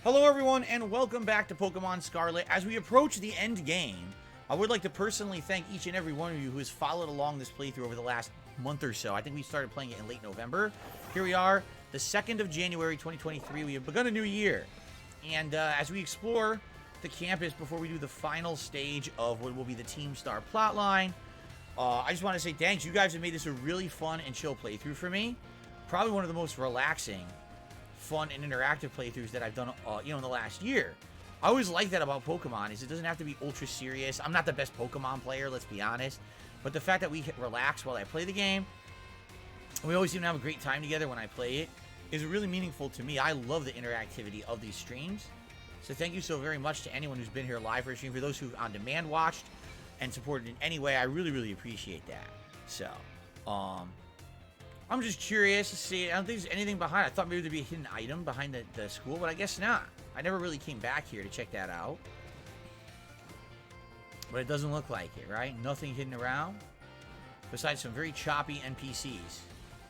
Hello everyone and welcome back to Pokemon Scarlet. As we approach the end game, I would like to personally thank each and every one of you who has followed along this playthrough over the last month or so. I think we started playing it in late November. Here we are, the 2nd of January 2023. We have begun a new year. And as we explore the campus before we do the final stage of what will be the Team Star plotline, I just want to say thanks. You guys have made this a really fun and chill playthrough for me. Probably one of the most relaxing, fun and interactive playthroughs that I've done, in the last year. I always like that about Pokemon, is it doesn't have to be ultra serious. I'm not the best Pokemon player, let's be honest, but the fact that we relax while I play the game, we always seem to have a great time together when I play it, is really meaningful to me. I love the interactivity of these streams, so thank you so very much to anyone who's been here live for a stream. For those who on demand watched and supported in any way, I really appreciate that. So, I'm just curious to see. I don't think there's anything behind. I thought maybe there'd be a hidden item behind the school, but I guess not. I never really came back here to check that out. But it doesn't look like it, right? Nothing hidden around. Besides some very choppy NPCs.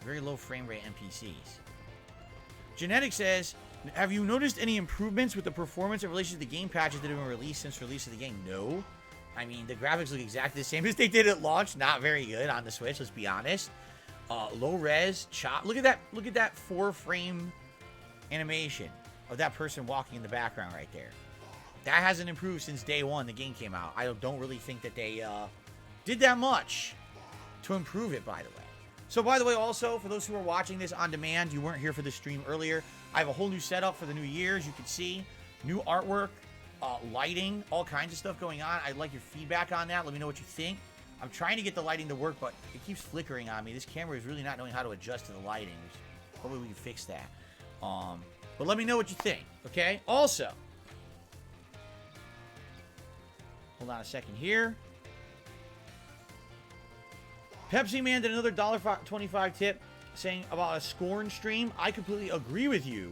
Very low frame rate NPCs. Genetic says, have you noticed any improvements with the performance in relation to the game patches that have been released since release of the game? No. I mean, the graphics look exactly the same as they did at launch. Not very good on the Switch, let's be honest. Low res, chop. Look at that 4-frame animation of that person walking in the background right there. That hasn't improved since day one the game came out. I don't really think that they did that much to improve it, by the way. So, by the way, also, for those who are watching this on demand, you weren't here for the stream earlier, I have a whole new setup for the new year, as you can see. New artwork, lighting, all kinds of stuff going on. I'd like your feedback on that. Let me know what you think. I'm trying to get the lighting to work, but it keeps flickering on me. This camera is really not knowing how to adjust to the lighting. Hopefully we can fix that. But let me know what you think, okay? Also, hold on a second here. Pepsi Man did another $1.25 tip saying about a Scorn stream. I completely agree with you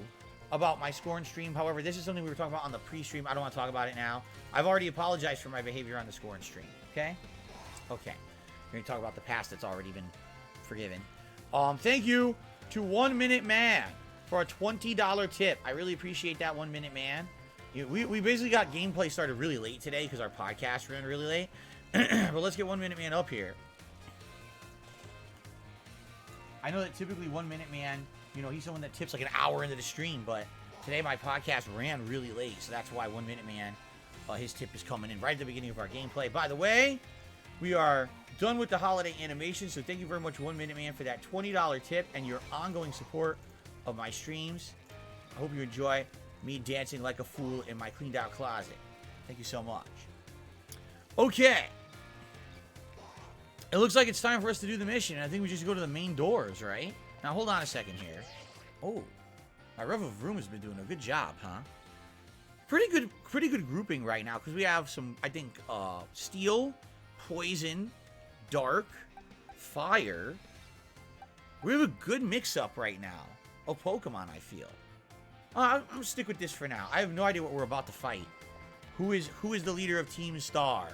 about my Scorn stream. However, this is something we were talking about on the pre-stream. I don't want to talk about it now. I've already apologized for my behavior on the Scorn stream, okay? Okay, we're going to talk about the past that's already been forgiven. Thank you to 1 Minute Man for a $20 tip. I really appreciate that, 1 Minute Man. We basically got gameplay started really late today because our podcast ran really late. But let's get 1 Minute Man up here. I know that typically 1 Minute Man, he's someone that tips like an hour into the stream, but today my podcast ran really late, so that's why 1 Minute Man, his tip is coming in right at the beginning of our gameplay. By the way, we are done with the holiday animation, so thank you very much, 1 Minute Man, for that $20 tip and your ongoing support of my streams. I hope you enjoy me dancing like a fool in my cleaned out closet. Thank you so much. Okay. It looks like it's time for us to do the mission. I think we just go to the main doors, right? Now, hold on a second here. Oh, my Rev of Room has been doing a good job, huh? Pretty good grouping right now, because we have some, I think, Steel, Poison, Dark, Fire. We have a good mix-up right now of Pokemon, I feel. I'm going to stick with this for now. I have no idea what we're about to fight. Who is the leader of Team Star,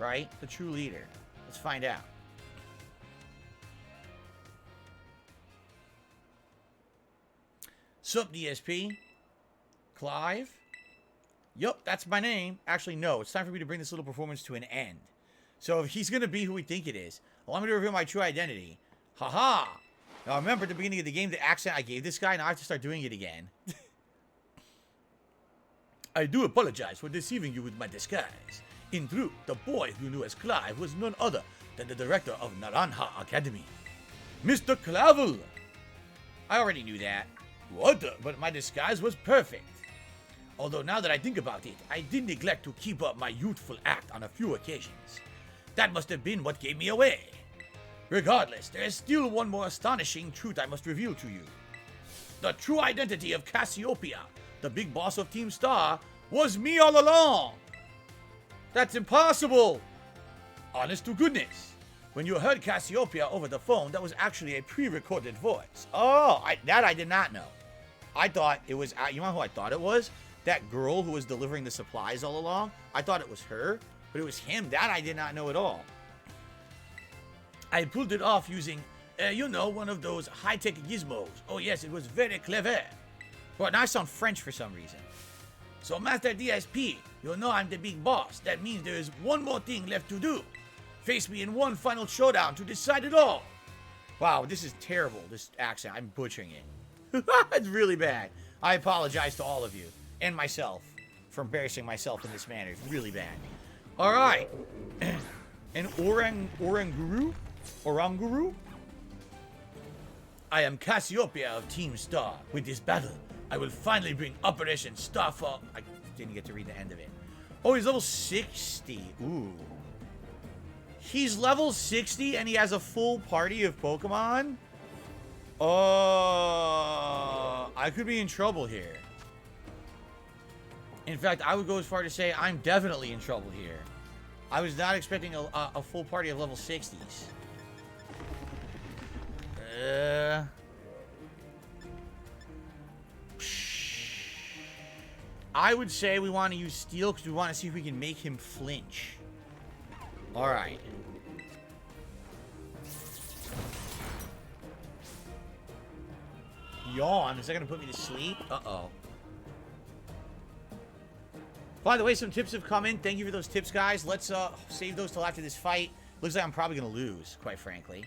right? The true leader. Let's find out. Sup, DSP? Clive? Yup, that's my name. Actually, no. It's time for me to bring this little performance to an end. So if he's going to be who we think it is, allow me to reveal my true identity. Haha! Now remember at the beginning of the game, the accent I gave this guy, now I have to start doing it again. I do apologize for deceiving you with my disguise. In truth, the boy you knew as Clive was none other than the director of Naranja Academy, Mr. Clavel. I already knew that. What? But my disguise was perfect. Although now that I think about it, I did neglect to keep up my youthful act on a few occasions. That must have been what gave me away. Regardless, there is still one more astonishing truth I must reveal to you. The true identity of Cassiopea, the big boss of Team Star, was me all along. That's impossible. Honest to goodness. When you heard Cassiopea over the phone, that was actually a pre-recorded voice. Oh, that I did not know. I thought it was, you know who I thought it was? That girl who was delivering the supplies all along. I thought it was her, but it was him. That I did not know at all. I pulled it off using, one of those high-tech gizmos. Oh yes, it was very clever. Well, now I sound French for some reason. So, Master DSP, you know I'm the big boss. That means there is one more thing left to do. Face me in one final showdown to decide it all. Wow, this is terrible, this accent. I'm butchering it. It's really bad. I apologize to all of you and myself for embarrassing myself in this manner. It's really bad. All right. An Oranguru? I am Cassiopea of Team Star. With this battle, I will finally bring Operation Starfall. I didn't get to read the end of it. Oh, he's level 60. Ooh. He's level 60 and he has a full party of Pokemon? I could be in trouble here. In fact, I would go as far to say I'm definitely in trouble here. I was not expecting a full party of level 60s. I would say we want to use Steel because we want to see if we can make him flinch. Alright. Yawn? Is that going to put me to sleep? Uh-oh. By the way, some tips have come in. Thank you for those tips, guys. Let's save those till after this fight. Looks like I'm probably going to lose, quite frankly.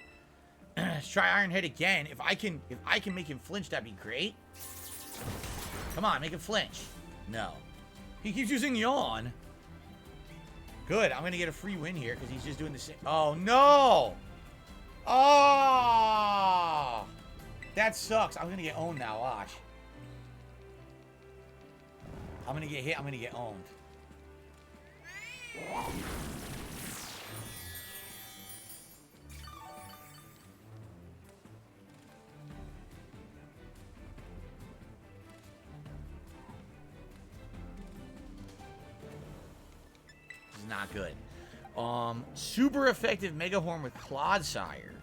Let's try Iron Head again. If I can make him flinch, that'd be great. Come on, make him flinch. No. He keeps using Yawn. Good. I'm going to get a free win here because he's just doing the same. Oh, no. Oh. That sucks. I'm going to get owned now. Watch. I'm going to get hit. I'm going to get owned. This is not good. Super effective Mega Horn with Clodsire.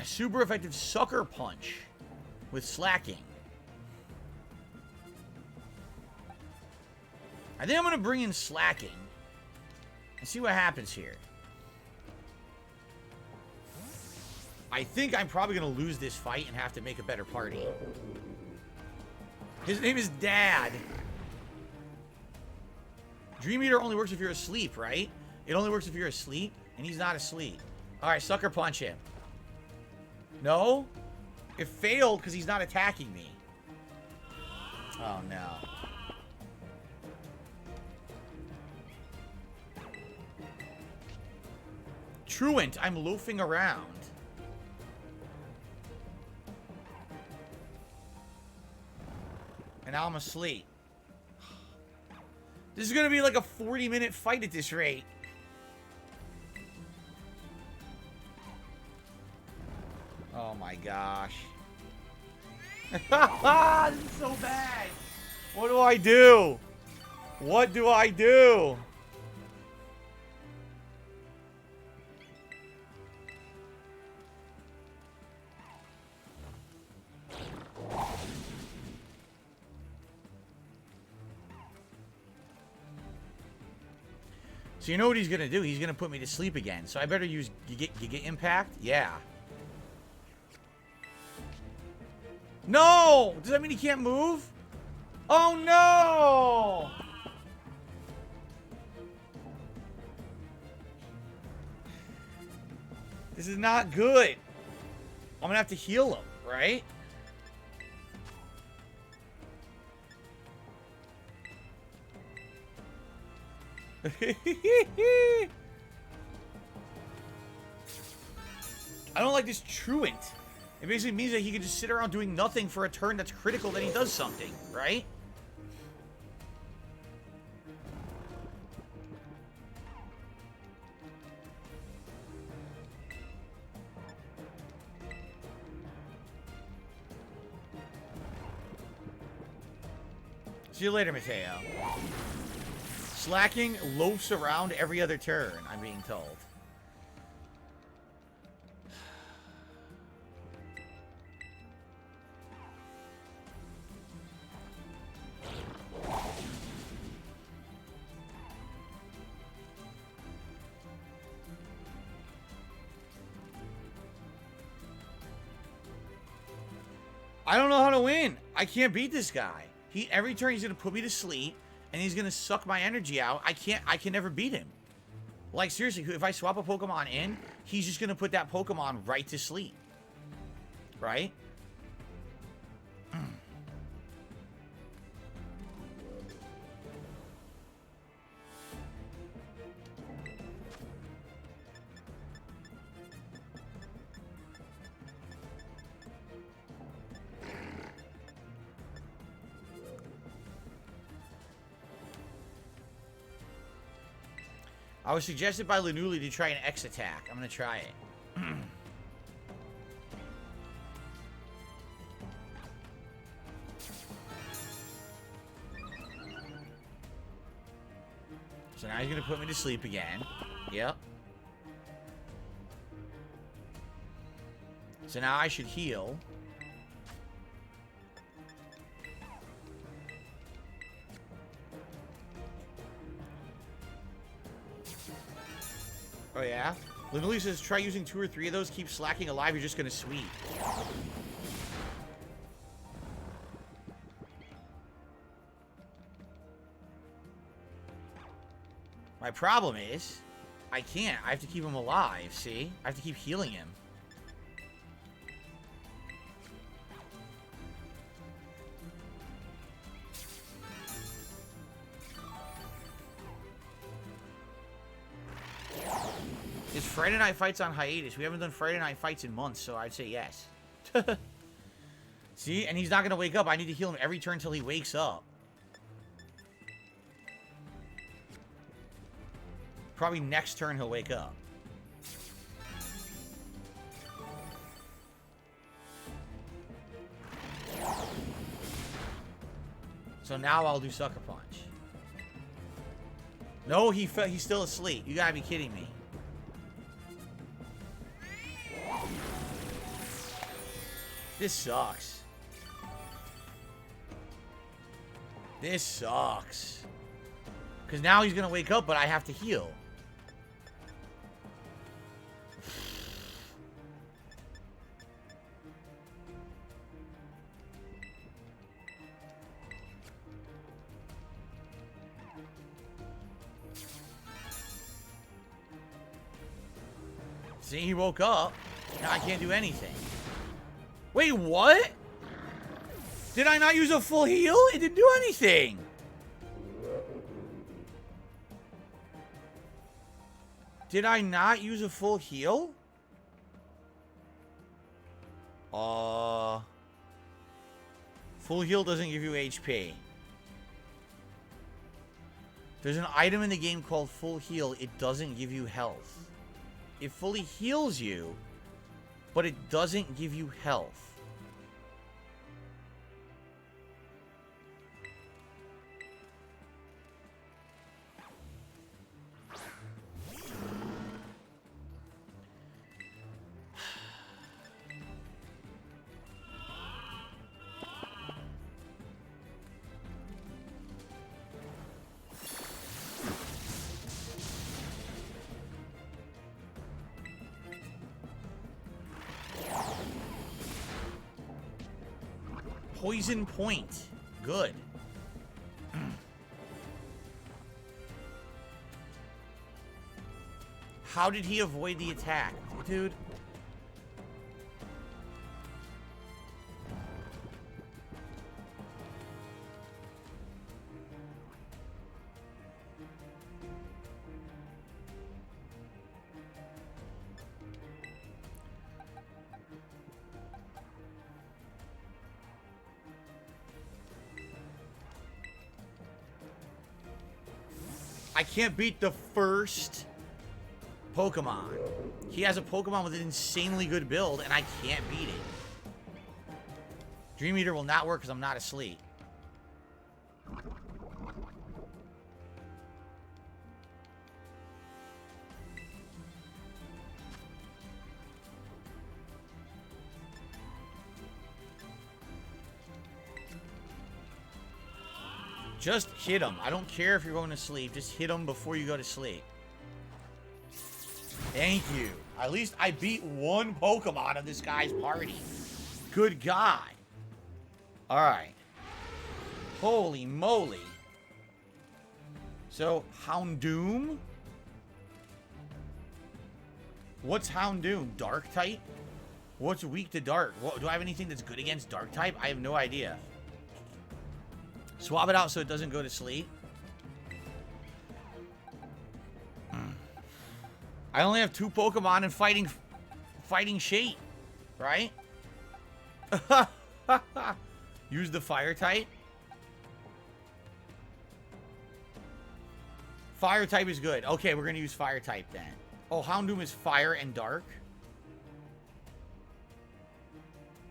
Super effective Sucker Punch with Slacking. I think I'm going to bring in Slacking and see what happens here. I think I'm probably going to lose this fight and have to make a better party. His name is Dad. Dream Eater only works if you're asleep, right? It only works if you're asleep, and he's not asleep. All right, Sucker Punch him. No? It failed because he's not attacking me. Oh, no. Truant, I'm loafing around. And now I'm asleep. This is going to be like a 40-minute fight at this rate. Oh my gosh. This is so bad. What do I do? What do I do? So you know what he's gonna do? He's gonna put me to sleep again. So I better use you get impact? Yeah. No! Does that mean he can't move? Oh no! This is not good. I'm gonna have to heal him, right? I don't like this Truant. It basically means that he can just sit around doing nothing for a turn that's critical that he does something, right? See you later, Mateo. Slacking loafs around every other turn, I'm being told. I don't know how to win. I can't beat this guy. Every turn he's gonna put me to sleep, and he's gonna suck my energy out. I can never beat him. Like, seriously, if I swap a Pokemon in, he's just gonna put that Pokemon right to sleep. Right? I was suggested by Lanuli to try an X attack. I'm gonna try it. So now he's gonna put me to sleep again. Yep. So now I should heal. Oh, yeah? Literally says, try using 2 or 3 of those. Keep slacking alive. You're just going to sweep. My problem is, I can't. I have to keep him alive, see? I have to keep healing him. Is Friday Night Fights on hiatus? We haven't done Friday Night Fights in months, so I'd say yes. See? And he's not going to wake up. I need to heal him every turn until he wakes up. Probably next turn he'll wake up. So now I'll do Sucker Punch. No, he's still asleep. You gotta be kidding me. This sucks. This sucks. Because now he's going to wake up, but I have to heal. See, he woke up. Now I can't do anything. Wait, what? Did I not use a full heal? It didn't do anything. Did I not use a full heal? Full heal doesn't give you HP. There's an item in the game called full heal. It doesn't give you health. It fully heals you, but it doesn't give you health. Poison point. Good. How did he avoid the attack, dude? I can't beat the first Pokemon. He has a Pokemon with an insanely good build, and I can't beat it. Dream Eater will not work because I'm not asleep. Just hit him. I don't care if you're going to sleep. Just hit him before you go to sleep. Thank you. At least I beat one Pokemon of this guy's party. Good guy. Alright. Holy moly. So, Houndoom? What's Houndoom? Dark type? What's weak to dark? What, do I have anything that's good against dark type? I have no idea. Swap it out so it doesn't go to sleep. I only have 2 Pokemon and fighting Shade, right? Use the fire type. Fire type is good. Okay, we're gonna use fire type then. Oh, Houndoom is fire and dark.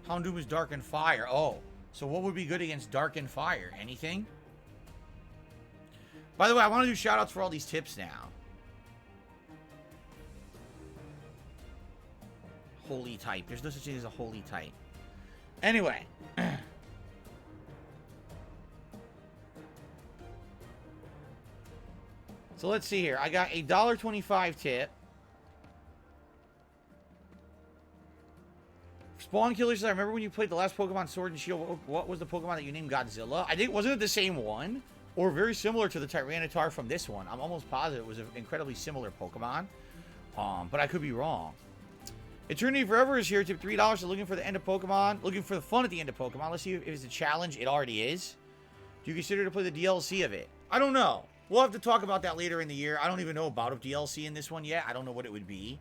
Houndoom is dark and fire. Oh, so what would be good against dark and fire? Anything? By the way, I want to do shout outs for all these tips now. Holy type. There's no such thing as a holy type. Anyway. So let's see here. I got a $1.25 tip. Spawn Killers, I remember when you played the last Pokemon Sword and Shield, what was the Pokemon that you named Godzilla? I think, wasn't it the same one? Or very similar to the Tyranitar from this one. I'm almost positive it was an incredibly similar Pokemon. But I could be wrong. Eternity Forever is here, tip $3. So looking for the end of Pokemon. Looking for the fun at the end of Pokemon. Let's see if it's a challenge. It already is. Do you consider to play the DLC of it? I don't know. We'll have to talk about that later in the year. I don't even know about a DLC in this one yet. I don't know what it would be.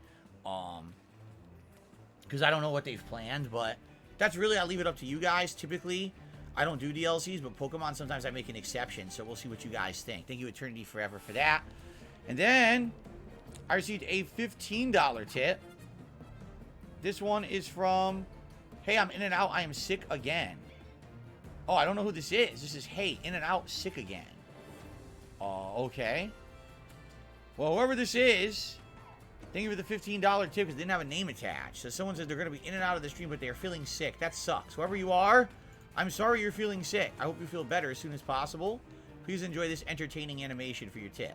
Because I don't know what they've planned. But that's really, I leave it up to you guys. Typically, I don't do DLCs. But Pokemon, sometimes I make an exception. So we'll see what you guys think. Thank you, Eternity Forever, for that. And then, I received a $15 tip. This one is from, hey, I'm in and out. I am sick again. Oh, I don't know who this is. This is, hey, in and out, sick again. Okay. Well, whoever this is, thank you for the $15 tip because they didn't have a name attached. So someone says they're going to be in and out of the stream, but they're feeling sick. That sucks. Whoever you are, I'm sorry you're feeling sick. I hope you feel better as soon as possible. Please enjoy this entertaining animation for your tip.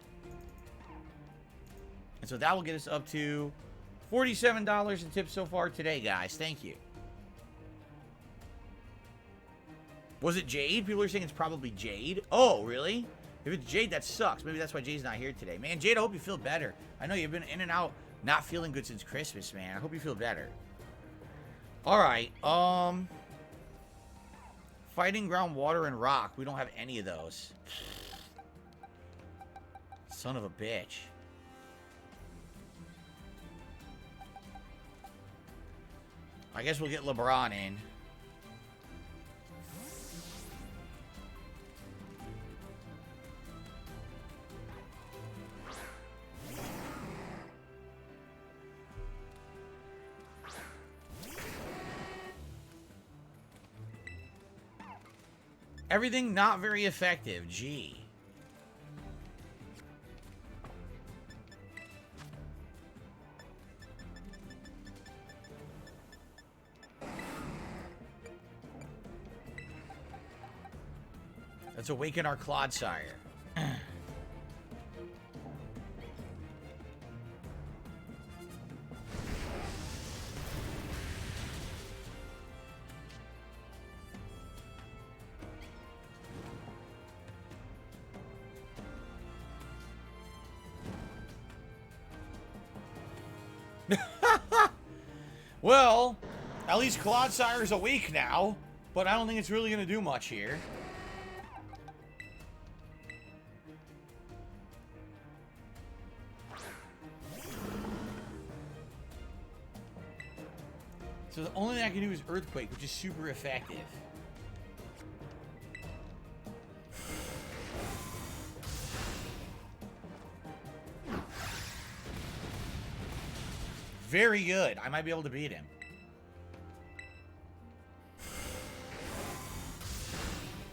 And so that will get us up to $47 in tips so far today, guys. Thank you. Was it Jade? People are saying it's probably Jade. Oh, really? If it's Jade, that sucks. Maybe that's why Jade's not here today. Man, Jade, I hope you feel better. I know you've been in and out, not feeling good since Christmas, man. I hope you feel better. All right. Fighting Ground, Water, and Rock. We don't have any of those. Son of a bitch. I guess we'll get LeBron in. Everything not very effective. Gee. Let's awaken our Clodsire. Well, at least Clodsire's awake now, but I don't think it's really going to do much here. So the only thing I can do is Earthquake, which is super effective. Very good. I might be able to beat him.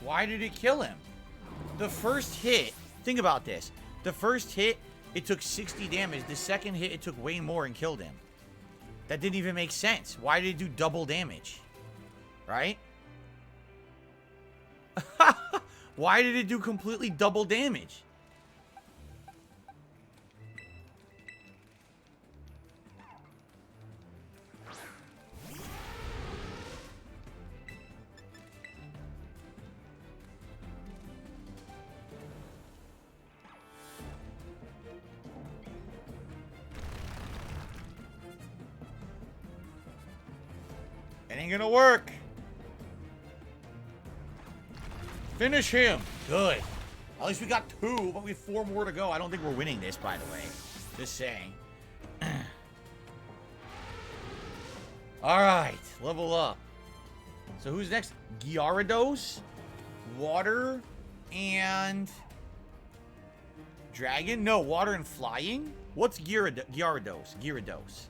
Why did it kill him? The first hit, think about this. The first hit, it took 60 damage. The second hit, it took way more and killed him. That didn't even make sense. Why did it do double damage? Right? Why did it do completely double damage? It ain't gonna work. Finish him. Good. At least we got 2, but we have 4 more to go. I don't think we're winning this, by the way. Just saying. Alright, level up. So who's next? Gyarados, Water, and... Dragon? No, Water and Flying? What's Gyarados? Gyarados.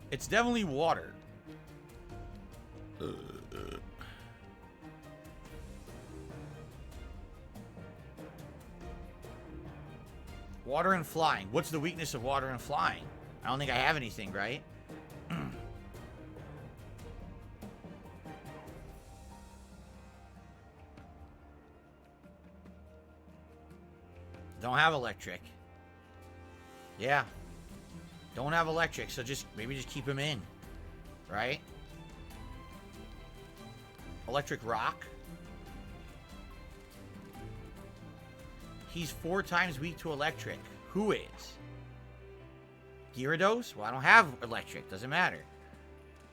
It's definitely Water. Water and Flying. What's the weakness of Water and Flying? I don't think I have anything, right? Don't have electric. Yeah. Don't have electric, so maybe just keep him in. Right? Electric rock. He's 4 times weak to electric. Who is? Gyarados? Well, I don't have electric. Doesn't matter.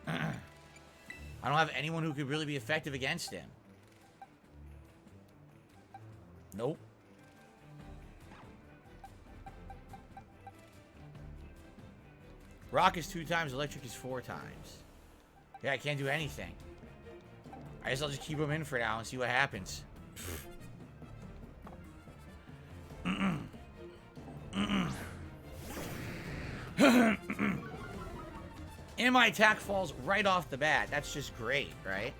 I don't have anyone who could really be effective against him. Nope. Rock is 2 times, electric is 4 times. Yeah, I can't do anything. I guess I'll just keep him in for now and see what happens. And my attack falls right off the bat. That's just great, right?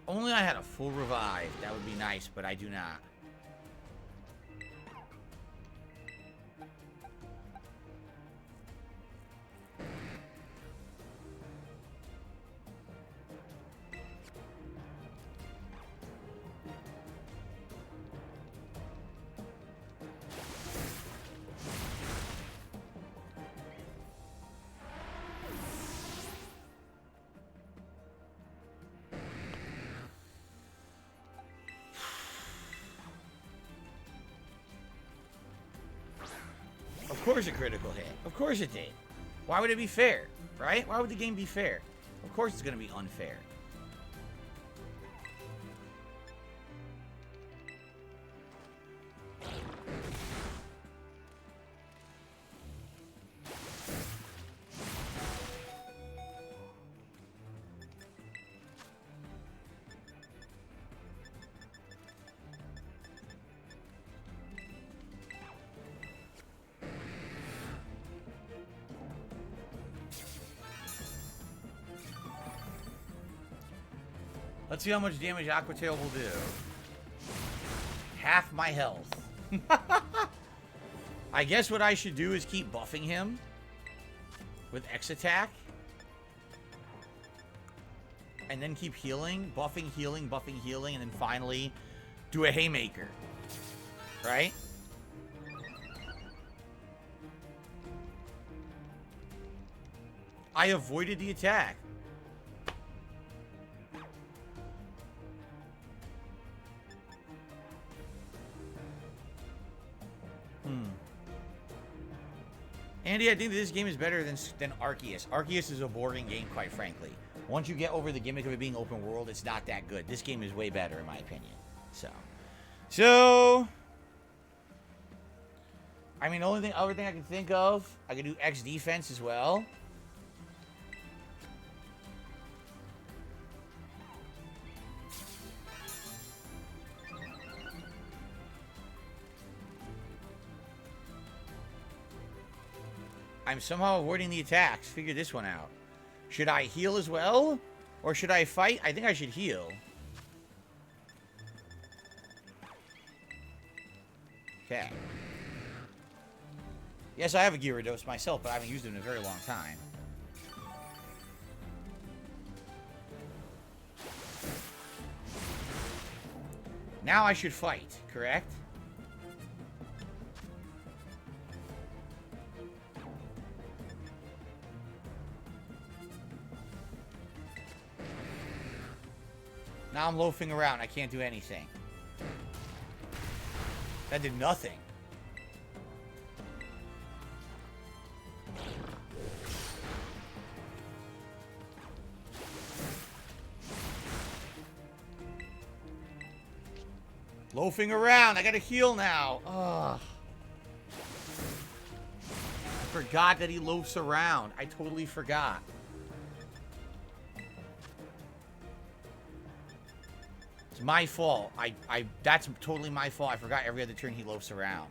Only I had a full revive. That would be nice, but I do not. Of course a critical hit. Of course it did. Why would it be fair? Right? Why would the game be fair? Of course it's going to be unfair. Let's see how much damage Aqua Tail will do. Half my health. I guess what I should do is keep buffing him with X attack. And then keep healing. Buffing, healing, buffing, healing. And then finally do a Haymaker. Right? I avoided the attack. Andy, I think that this game is better than Arceus. Arceus is a boring game, quite frankly. Once you get over the gimmick of it being open world, it's not that good. This game is way better, in my opinion. So, I mean, the only other thing I can think of, I could do X defense as well. I'm somehow avoiding the attacks. Figure this one out. Should I heal as well? Or should I fight? I think I should heal. Okay. Yes, I have a Gyarados myself, but I haven't used it in a very long time. Now I should fight, correct? Now I'm loafing around. I can't do anything. That did nothing. Loafing around. I gotta heal now. Ugh. I forgot that he loafs around. I totally forgot. It's my fault. That's totally my fault. I forgot every other turn he loafs around.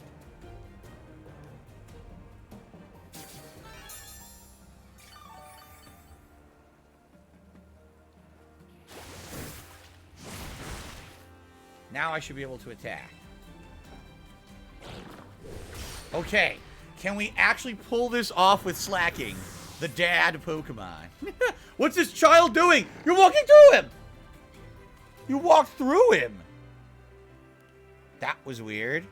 Now I should be able to attack. Okay. Can we actually pull this off with slacking? The dad Pokemon. What's this child doing? You're walking through him! You walked through him! That was weird.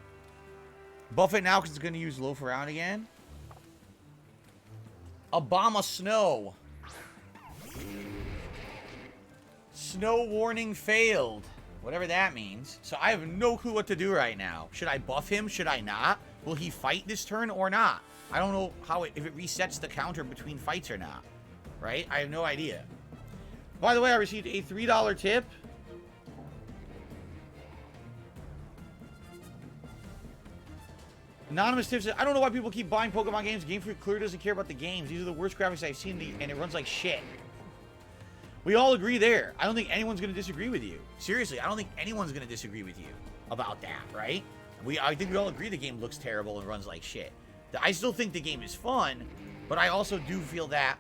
Buff it now because it's going to use Loaf around again. Obama Snow. Snow warning failed. Whatever that means. So I have no clue what to do right now. Should I buff him? Should I not? Will he fight this turn or not? I don't know how if it resets the counter between fights or not. Right? I have no idea. By the way, I received a $3 tip. Anonymous tip says, I don't know why people keep buying Pokemon games. Game Freak clearly doesn't care about the games. These are the worst graphics I've seen, and it runs like shit. We all agree there. I don't think anyone's going to disagree with you. Seriously, I don't think anyone's going to disagree with you about that, right? I think we all agree the game looks terrible and runs like shit. I still think the game is fun, but I also do feel that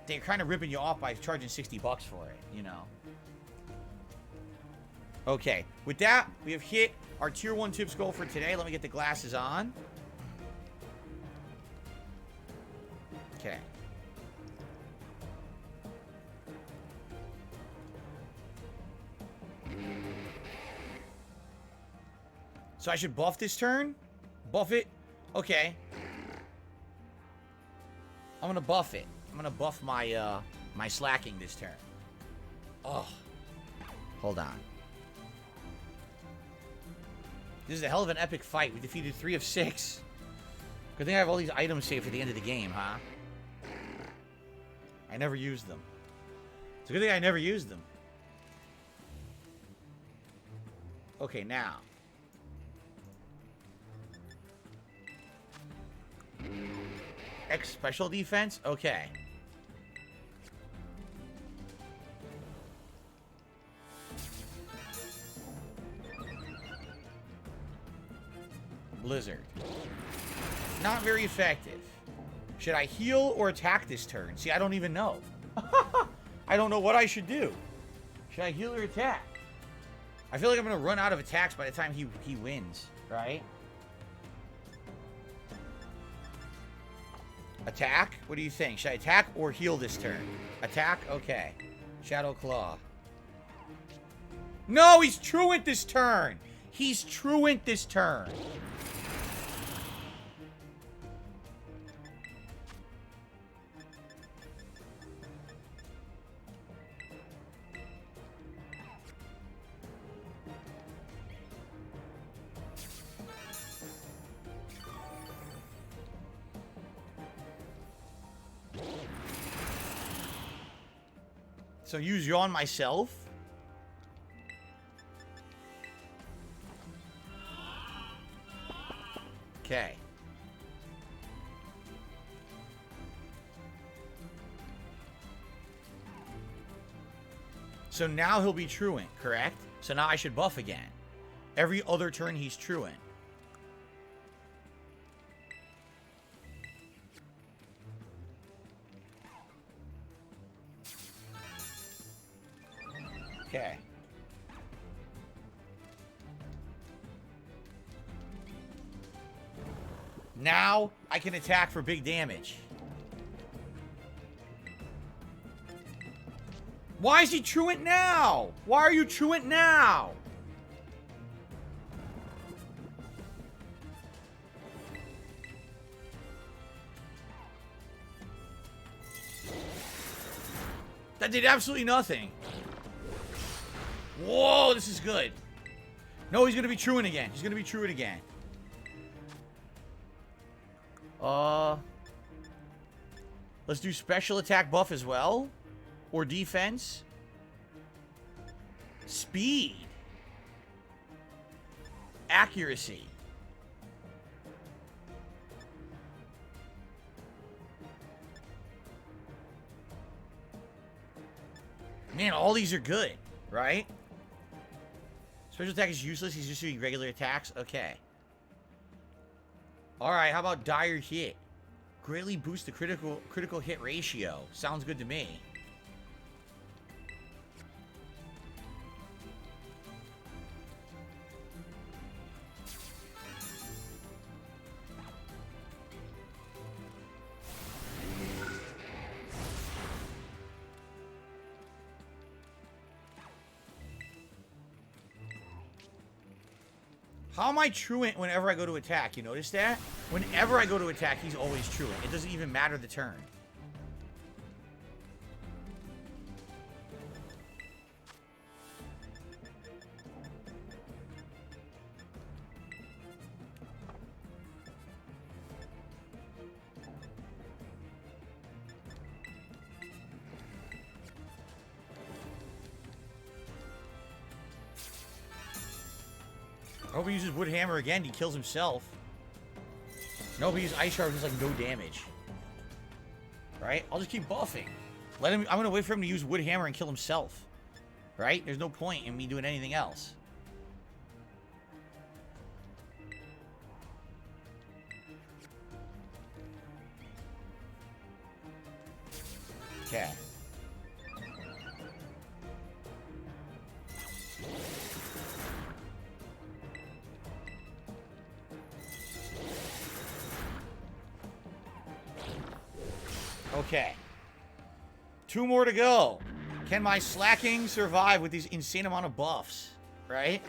they're kind of ripping you off by charging $60 for it, you know? Okay, with that, we have hit our Tier 1 tips goal for today. Let me get the glasses on. Okay. So I should buff this turn? Buff it? Okay. I'm gonna buff it. I'm gonna buff my, my slacking this turn. Oh. Hold on. This is a hell of an epic fight. We defeated 3 of 6. Good thing I have all these items saved for the end of the game, huh? I never used them. It's a good thing I never used them. Okay, now. X special defense? Okay. Blizzard. Not very effective. Should I heal or attack this turn? See, I don't even know. I don't know what I should do. Should I heal or attack? I feel like I'm going to run out of attacks by the time he wins, right? Attack? What do you think? Should I attack or heal this turn? Attack? Okay. Shadow Claw. No, he's truant this turn. He's truant this turn. So use Yawn myself. Okay. So now he'll be truant, correct? So now I should buff again. Every other turn he's truant. Okay. Now I can attack for big damage. Why is he truant now? Why are you truant now? That did absolutely nothing. Whoa, this is good. No, he's going to be truant again. He's going to be truant again. Let's do special attack buff as well. Or defense. Speed. Accuracy. Man, all these are good, right? Special attack is useless. He's just doing regular attacks. Okay. Alright, how about dire hit? Greatly boost the critical hit ratio. Sounds good to me. How am I truant whenever I go to attack? You notice that? Whenever I go to attack, he's always truant. It doesn't even matter the turn. I hope he uses Wood Hammer again. He kills himself. No, he uses Ice Shard, just like no damage. Right? I'll just keep buffing. Let him. I'm gonna wait for him to use Wood Hammer and kill himself. Right? There's no point in me doing anything else. Okay. Okay. 2 more to go. Can my slacking survive with these insane amount of buffs? Right?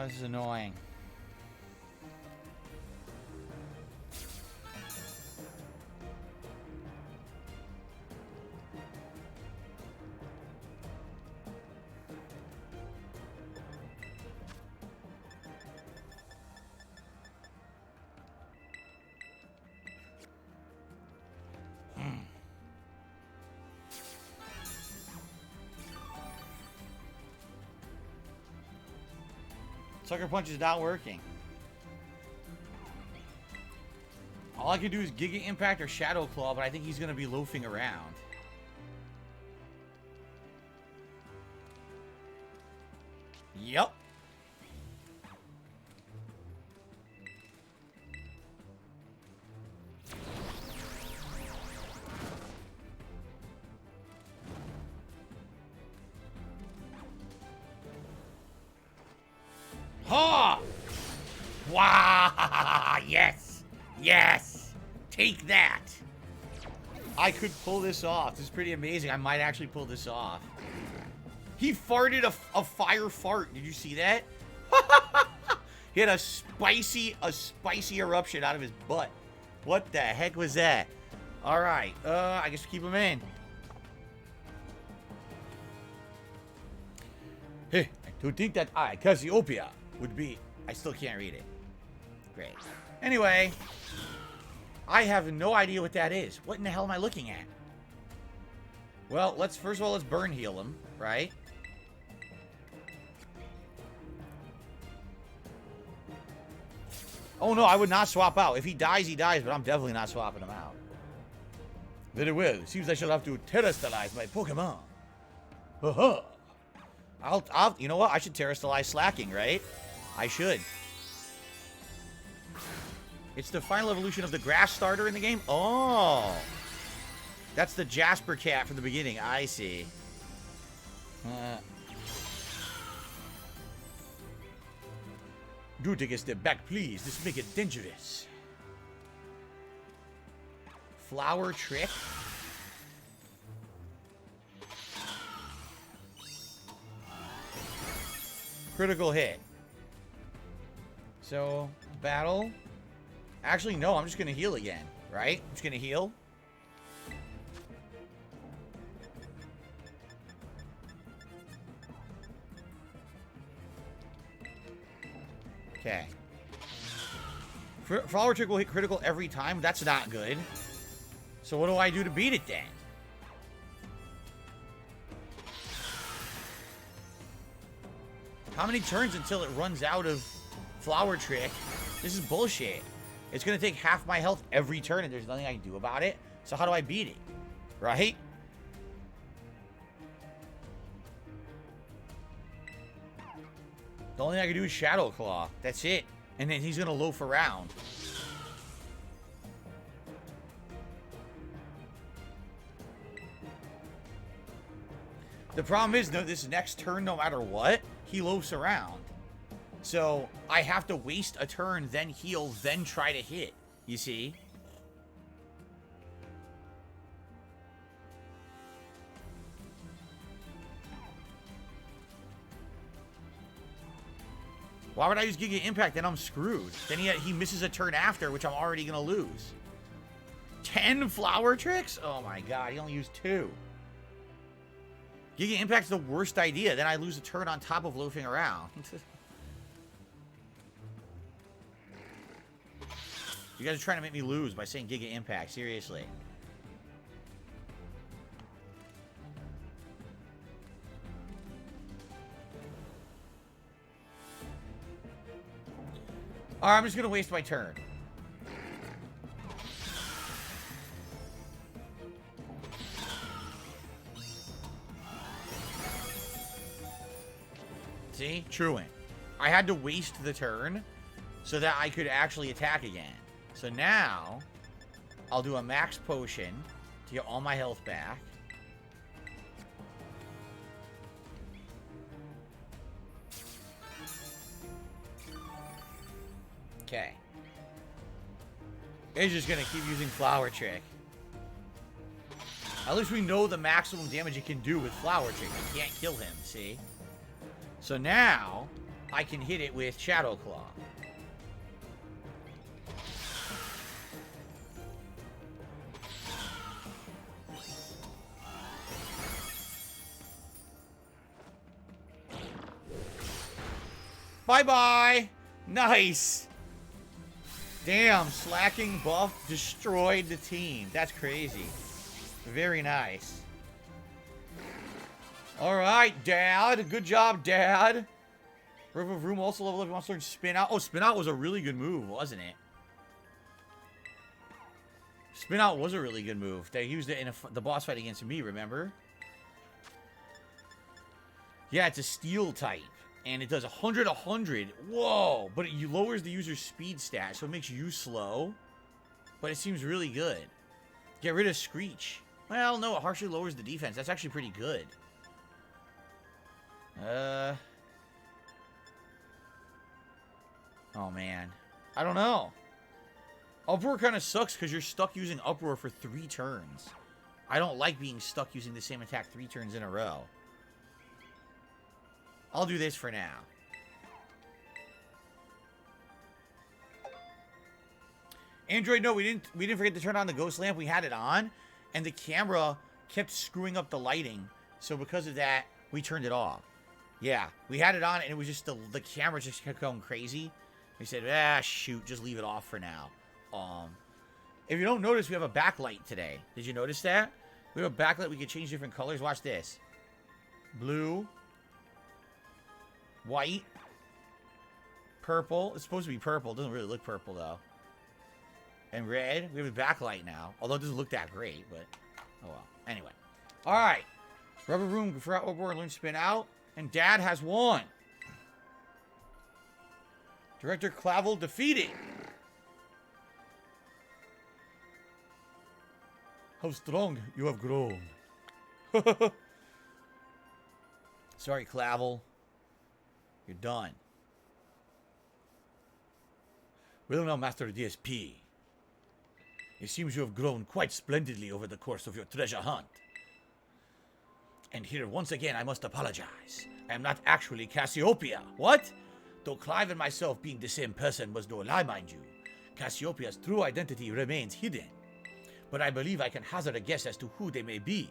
This is annoying. Sucker Punch is not working. All I can do is Giga Impact or Shadow Claw, but I think he's going to be loafing around. Yep. Ha! Wow! Yes! Yes! Take that! I could pull this off. This is pretty amazing. I might actually pull this off. He farted a fire fart. Did you see that? He had a spicy eruption out of his butt. What the heck was that? Alright. I guess keep him in. Hey, to think that I, Cassiopea, would be... I still can't read it. Great. Anyway, I have no idea what that is. What in the hell am I looking at? Well, first of all, let's burn heal him, right? Oh no, I would not swap out. If he dies, he dies, but I'm definitely not swapping him out. Very well. Seems I shall have to terrestrialize my Pokemon. Haha. You know what? I should terrestrialize Slacking, right? I should. It's the final evolution of the grass starter in the game? Oh. That's the Jasper cat from the beginning. I see. Do take a step back, please. This make it dangerous. Flower Trick. Critical hit. So, battle. Actually, no, I'm just going to heal again, right? I'm just going to heal. Okay. Flower Trick will hit critical every time. That's not good. So what do I do to beat it then? How many turns until it runs out of Flower Trick? This is bullshit. It's going to take half my health every turn and there's nothing I can do about it. So how do I beat it? Right? The only thing I can do is Shadow Claw. That's it. And then he's going to loaf around. The problem is, this next turn, no matter what, he loafs around. So, I have to waste a turn, then heal, then try to hit. You see? Why would I use Giga Impact? Then I'm screwed. Then he misses a turn after, which I'm already going to lose. 10 Flower Tricks? Oh my god, he only used 2. Giga Impact's the worst idea. Then I lose a turn on top of loafing around. You guys are trying to make me lose by saying Giga Impact. Seriously. Alright, I'm just going to waste my turn. See? Truant. I had to waste the turn so that I could actually attack again. So now, I'll do a max potion to get all my health back. Okay. He's just going to keep using Flower Trick. At least we know the maximum damage it can do with Flower Trick. You can't kill him, see? So now, I can hit it with Shadow Claw. Bye-bye! Nice! Damn, Slacking buff destroyed the team. That's crazy. Very nice. Alright, Dad. Good job, Dad. River of Room also level up. He wants to learn Spin Out. Oh, Spin Out was a really good move, wasn't it? Spin Out was a really good move. They used it in the boss fight against me, remember? Yeah, it's a steel type. And it does 100. Whoa! But it lowers the user's speed stat, so it makes you slow. But it seems really good. Get rid of Screech. Well, no, it harshly lowers the defense. That's actually pretty good. Oh, man. I don't know. Uproar kind of sucks because you're stuck using Uproar for 3 turns. I don't like being stuck using the same attack 3 turns in a row. I'll do this for now. Android, no, we didn't forget to turn on the ghost lamp. We had it on, and the camera kept screwing up the lighting. So because of that, we turned it off. Yeah, we had it on, and it was just the camera just kept going crazy. We said, shoot, just leave it off for now. If you don't notice, we have a backlight today. Did you notice that? We have a backlight. We can change different colors. Watch this. Blue. White. Purple. It's supposed to be purple. It doesn't really look purple, though. And red. We have a backlight now. Although it doesn't look that great, but oh well. Anyway. All right. Rubber room. Forgot overboard. Learn to spin out. And Dad has won. Director Clavel defeated. How strong you have grown. Sorry, Clavel. You're done. Well now, Master DSP. It seems you have grown quite splendidly over the course of your treasure hunt. And here, once again, I must apologize. I am not actually Cassiopea. What? Though Clive and myself being the same person was no lie, mind you, Cassiopea's true identity remains hidden. But I believe I can hazard a guess as to who they may be.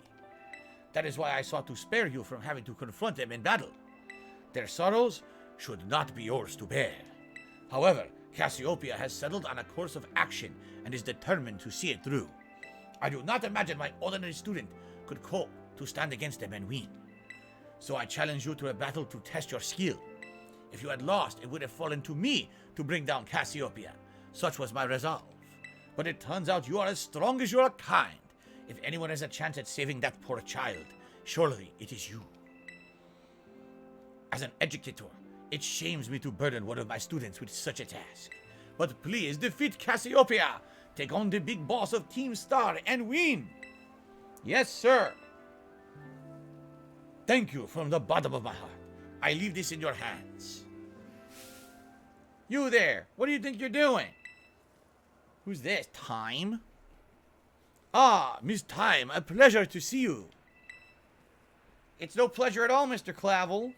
That is why I sought to spare you from having to confront them in battle. Their sorrows should not be yours to bear. However, Cassiopea has settled on a course of action and is determined to see it through. I do not imagine my ordinary student could cope to stand against them and win. So I challenge you to a battle to test your skill. If you had lost, it would have fallen to me to bring down Cassiopea. Such was my resolve. But it turns out you are as strong as you are kind. If anyone has a chance at saving that poor child, surely it is you. As an educator, it shames me to burden one of my students with such a task. But please defeat Cassiopea, take on the big boss of Team Star, and win! Yes, sir. Thank you from the bottom of my heart. I leave this in your hands. You there, what do you think you're doing? Who's this? Time? Ah, Miss Time, a pleasure to see you. It's no pleasure at all, Mr. Clavel.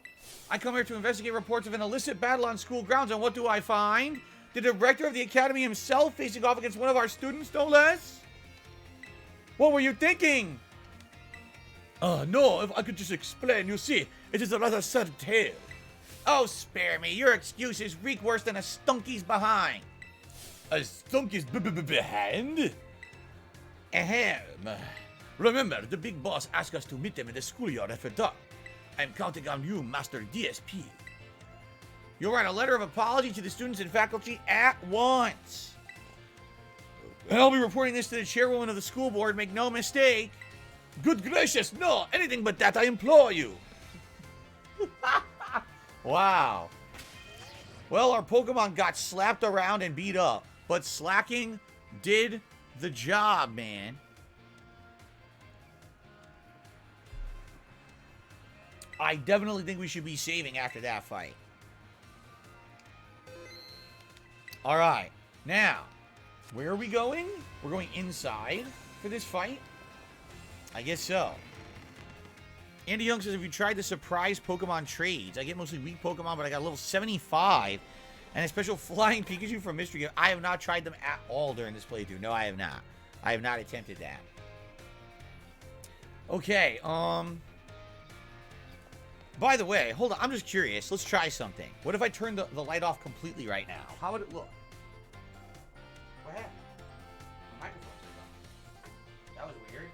I come here to investigate reports of an illicit battle on school grounds, and what do I find? The director of the academy himself facing off against one of our students, no less? What were you thinking? No, if I could just explain, you see, it is a rather sad tale. Oh, spare me, your excuses reek worse than a stunky's behind. A stunky's behind? Ahem. Remember, the big boss asked us to meet them in the schoolyard after dark. I'm counting on you, Master DSP. You'll write a letter of apology to the students and faculty at once. And I'll be reporting this to the chairwoman of the school board, make no mistake. Good gracious, no, anything but that, I implore you. Wow. Well, our Pokemon got slapped around and beat up, but slacking did the job, man. I definitely think we should be saving after that fight. Alright, now, where are we going? We're going inside for this fight? I guess so. Andy Young says, if you tried the surprise Pokemon trades, I get mostly weak Pokemon, but I got a level 75 and a special flying Pikachu from Mystery Game. I have not tried them at all during this playthrough. No, I have not. I have not attempted that. Okay, by the way, hold on. I'm just curious. Let's try something. What if I turn the light off completely right now? How would it look? What happened? My microphone's off. That was weird.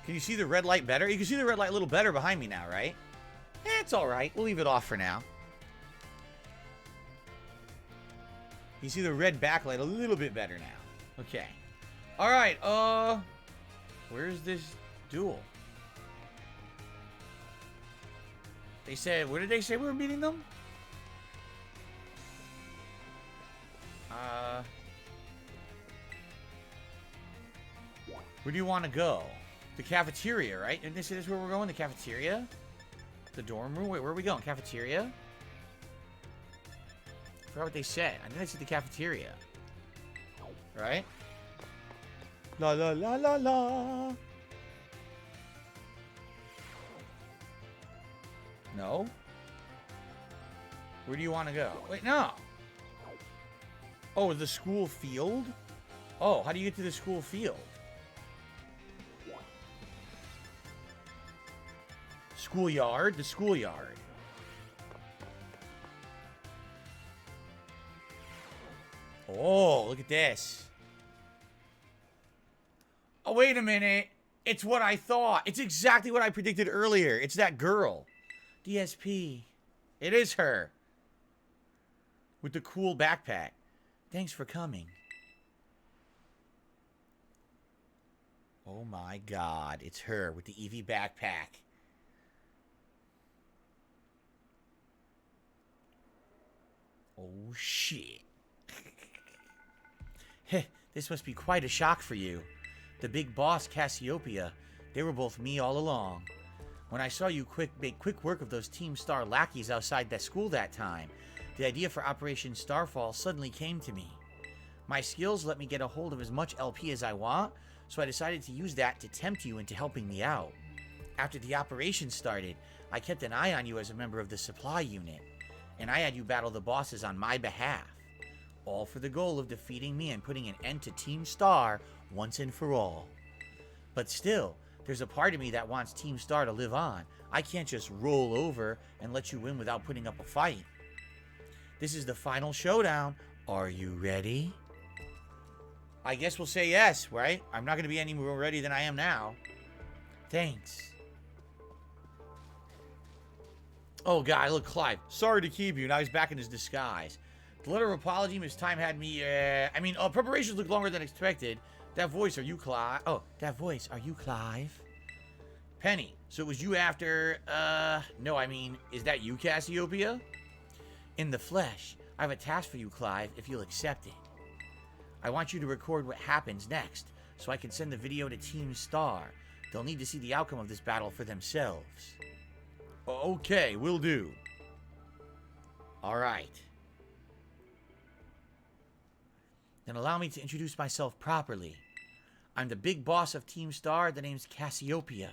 Can you see the red light better? You can see the red light a little better behind me now, right? It's all right. We'll leave it off for now. You see the red backlight a little bit better now. Okay. All right. Where's this duel? They said, where did they say we were meeting them? Where do you want to go? The cafeteria, right? Didn't they say this is where we're going? The cafeteria? The dorm room? Wait, where are we going? Cafeteria? I forgot what they said. I think they said the cafeteria. Right? La la la la la. No? Where do you want to go? Wait, no. Oh, the school field? Oh, how do you get to the school field? Schoolyard? The schoolyard. Oh, look at this. Oh, wait a minute. It's what I thought. It's exactly what I predicted earlier. It's that girl. DSP. It is her. With the cool backpack. Thanks for coming. Oh my god. It's her with the Eevee backpack. Oh shit. Heh, this must be quite a shock for you. The big boss, Cassiopea, they were both me all along. When I saw you make quick work of those Team Star lackeys outside that school that time, the idea for Operation Starfall suddenly came to me. My skills let me get a hold of as much LP as I want, so I decided to use that to tempt you into helping me out. After the operation started, I kept an eye on you as a member of the supply unit, and I had you battle the bosses on my behalf. All for the goal of defeating me and putting an end to Team Star once and for all. But still, there's a part of me that wants Team Star to live on. I can't just roll over and let you win without putting up a fight. This is the final showdown. Are you ready? I guess we'll say yes, right? I'm not going to be any more ready than I am now. Thanks. Oh, God, look, Clive. Sorry to keep you. Now he's back in his disguise. The letter of apology, Miss Time had me, preparations look longer than expected. That voice, are you Clive? Oh, that voice, are you Clive? Penny, so it was you after, no, I mean, is that you, Cassiopea? In the flesh, I have a task for you, Clive, if you'll accept it. I want you to record what happens next, so I can send the video to Team Star. They'll need to see the outcome of this battle for themselves. Okay, will do. Alright. Then allow me to introduce myself properly. I'm the big boss of Team Star. The name's Cassiopea.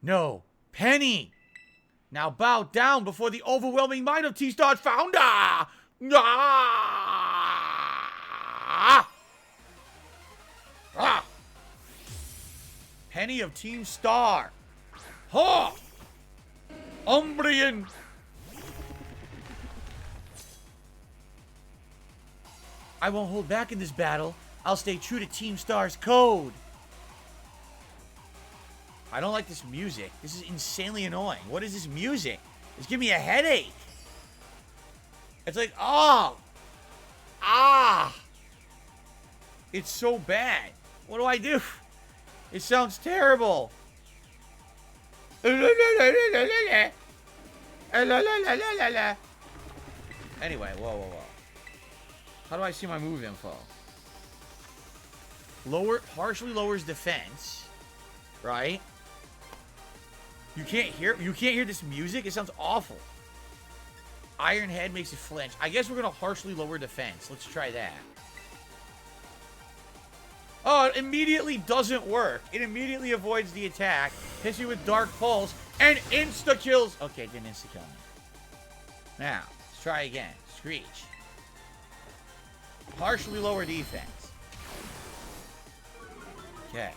No, Penny! Now bow down before the overwhelming might of Team Star's founder! Ah! Ah! Penny of Team Star. Ha! Umbreon! I won't hold back in this battle. I'll stay true to Team Star's code. I don't like this music. This is insanely annoying. What is this music? It's giving me a headache. It's like, oh. Ah. It's so bad. What do I do? It sounds terrible. Anyway, whoa. How do I see my move info? Partially lowers defense, right? You can't hear this music. It sounds awful. Iron Head makes it flinch. I guess we're gonna harshly lower defense. Let's try that. Oh, it immediately doesn't work. It immediately avoids the attack, hits you with Dark Pulse, and insta-kills. Okay, it didn't insta-kill me. Now, let's try again. Screech. Partially lower defense. Okay.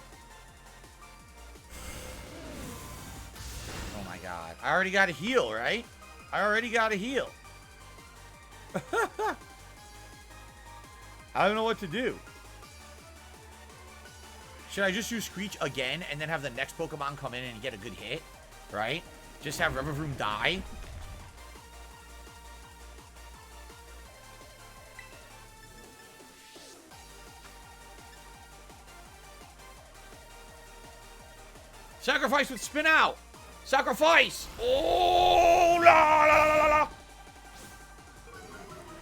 Oh my god. I already got a heal, right? I already got a heal. I don't know what to do. Should I just use Screech again and then have the next Pokemon come in and get a good hit? Right? Just have Riverroom die? Sacrifice with Spin Out! Sacrifice! Oh, la, la, la, la, la.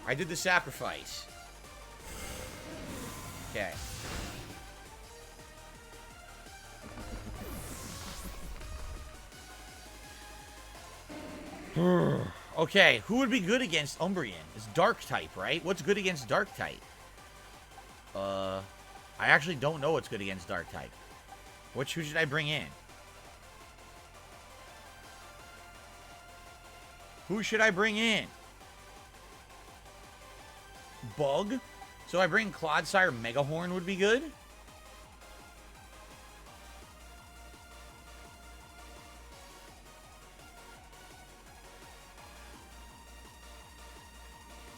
I did the sacrifice. Okay. Okay, who would be good against Umbreon? It's Dark type, right? What's good against Dark type? I actually don't know what's good against Dark type. Who should I bring in? Who should I bring in? Bug? So I bring Clodsire Mega Horn would be good.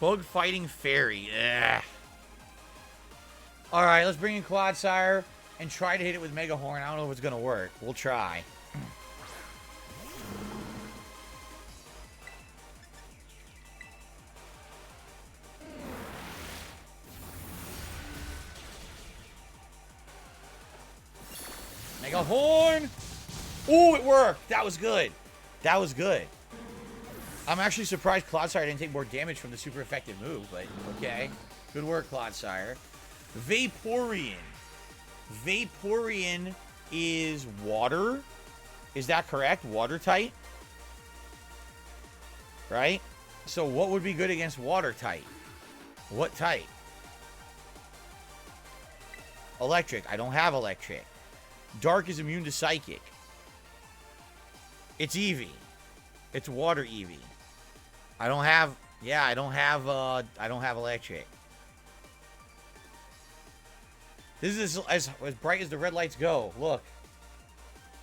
Bug Fighting Fairy. Ugh. Alright, let's bring in Clodsire and try to hit it with Mega Horn. I don't know if it's going to work. We'll try. Mega Horn! Ooh, it worked! That was good. That was good. I'm actually surprised Clodsire didn't take more damage from the super effective move, but okay. Good work, Clodsire. Vaporeon. Vaporeon is water. Is that correct? Water type? Right? So what would be good against water type? What type? Electric. I don't have electric. Dark is immune to psychic. It's Eevee. It's water Eevee. I don't have electric. This is as bright as the red lights go. Look.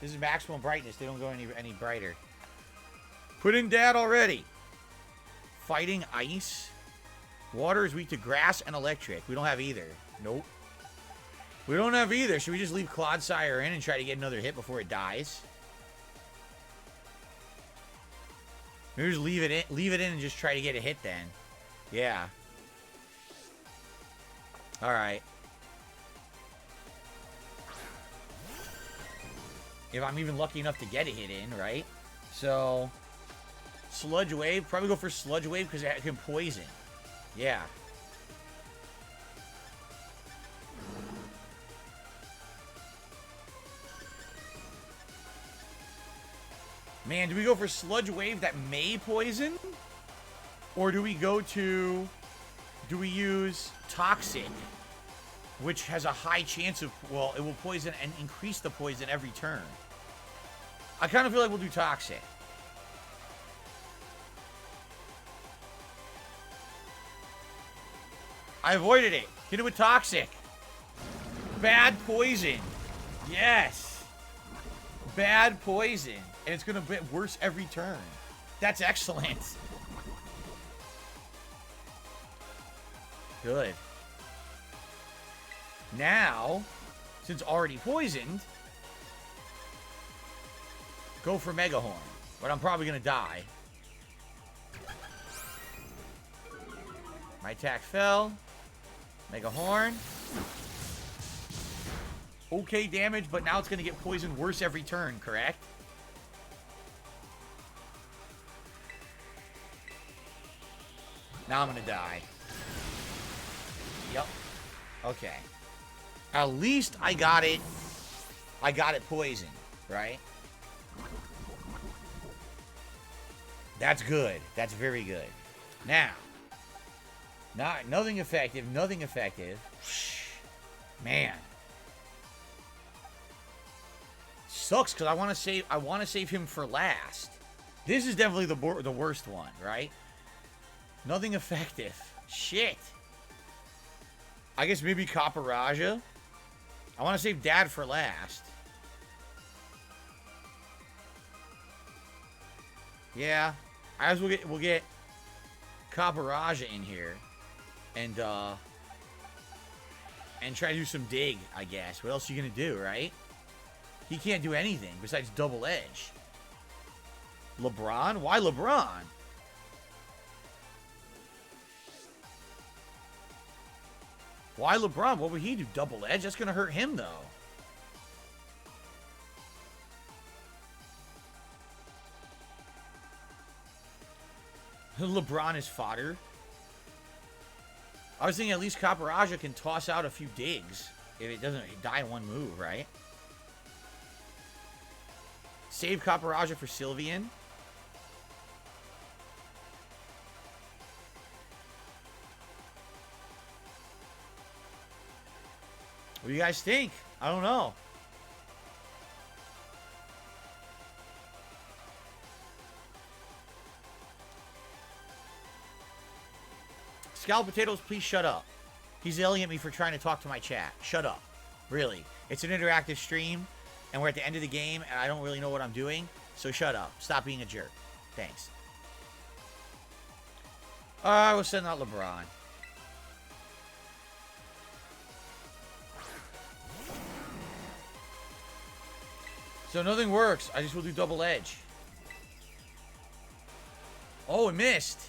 This is maximum brightness. They don't go any brighter. Put in Dad already. Fighting ice. Water is weak to grass and electric. We don't have either. Nope. We don't have either. Should we just leave Clodsire in and try to get another hit before it dies? Maybe just leave it in and just try to get a hit then. Yeah. Alright. If I'm even lucky enough to get a hit in, right? So, Sludge Wave. Probably go for Sludge Wave because it can poison. Yeah. Man, do we go for Sludge Wave that may poison? Or do we go to... Do we use Toxic? Which has a high chance of... Well, it will poison and increase the poison every turn. I kind of feel like we'll do Toxic. I avoided it. Hit it with Toxic. Bad poison. Yes. Bad poison. And it's going to get worse every turn. That's excellent. Good. Now, since already poisoned, go for Mega Horn. But I'm probably going to die. My attack fell. Mega Horn. Okay damage, but now it's going to get poisoned worse every turn, correct? Now I'm going to die. Yep. Okay. At least I got it. I got it poisoned, right? That's good. That's very good. Now. Nothing effective. Nothing effective. Man. Sucks because I want to save him for last. This is definitely the worst one, right? Nothing effective. Shit. I guess maybe Capparaja. I want to save Dad for last. Yeah. I guess we'll get Capparaja in here. And try to do some dig, I guess. What else are you going to do, right? He can't do anything besides double edge. LeBron? Why LeBron? Why LeBron? What would he do? Double edge? That's going to hurt him, though. LeBron is fodder. I was thinking at least Capparaja can toss out a few digs if it doesn't die in one move, right? Save Capparaja for Sylveon. What do you guys think? I don't know. Scalloped Potatoes, please shut up. He's yelling at me for trying to talk to my chat. Shut up. Really. It's an interactive stream, and we're at the end of the game, and I don't really know what I'm doing, so shut up. Stop being a jerk. Thanks. Alright, we'll send out LeBron. So nothing works. I just will do double edge. Oh, it missed.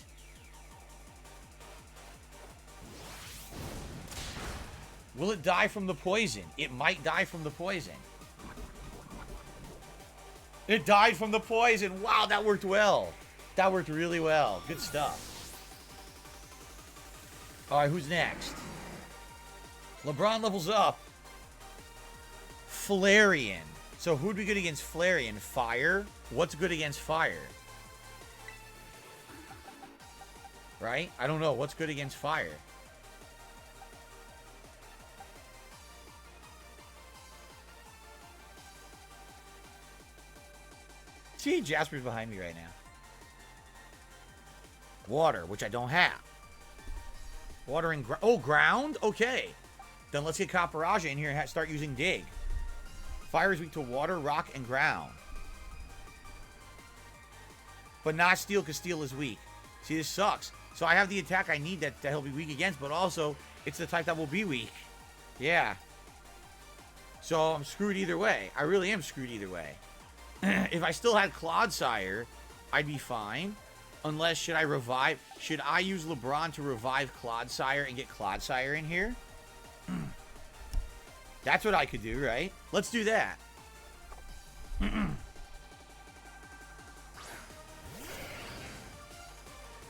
Will it die from the poison? It might die from the poison. It died from the poison. Wow, that worked well. That worked really well. Good stuff. Alright, who's next? LeBron levels up. Flareon. So who'd be good against Flareon? Fire? What's good against fire? Right? I don't know. What's good against fire? See, Jasper's behind me right now. Water, which I don't have. Water and ground. Oh, ground? Okay. Then let's get Caparajah in here and start using dig. Fire is weak to water, rock, and ground. But not steel, because steel is weak. See, this sucks. So I have the attack I need that he'll be weak against, but also, it's the type that will be weak. Yeah. So I'm screwed either way. I really am screwed either way. If I still had Clodsire, I'd be fine. Unless, should I use LeBron to revive Clodsire and get Clodsire in here? That's what I could do, right? Let's do that.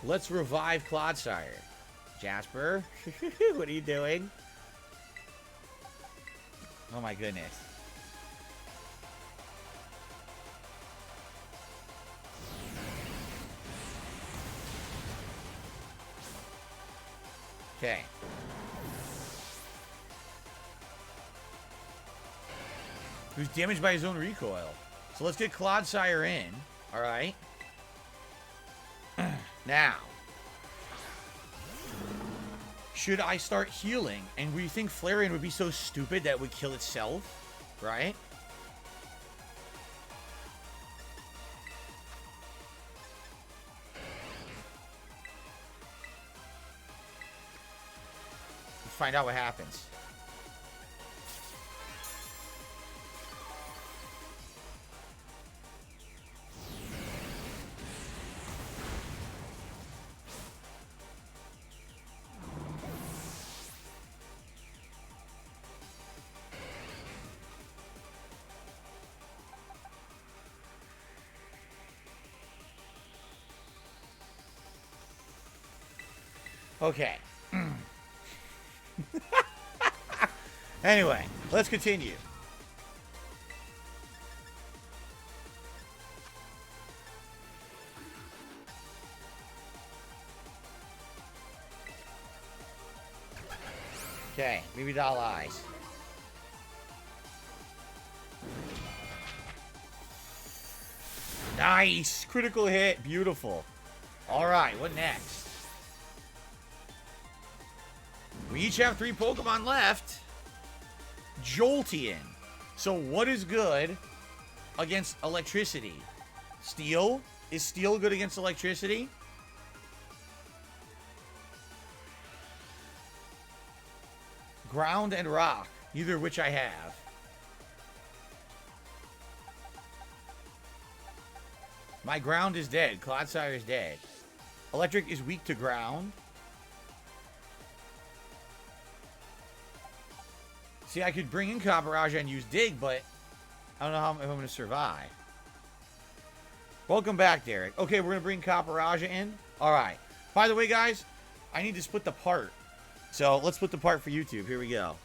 Let's revive Clodsire. Jasper, what are you doing? Oh my goodness. Okay. Who's damaged by his own recoil. So let's get Clodsire in. Alright. Now. Should I start healing? And we think Flareon would be so stupid that it would kill itself? Right? Let's find out what happens. Okay. Anyway, let's continue. Okay, maybe doll eyes. Nice! Critical hit. Beautiful. Alright, what next? We each have 3 Pokemon left. Jolteon. So what is good against electricity? Steel? Is steel good against electricity? Ground and rock. Neither of which I have. My ground is dead. Clodsire is dead. Electric is weak to ground. See, I could bring in Caparajah and use Dig, but I don't know if I'm going to survive. Welcome back, Derek. Okay, we're going to bring Caparajah in. All right. By the way, guys, I need to split the part. So let's split the part for YouTube. Here we go.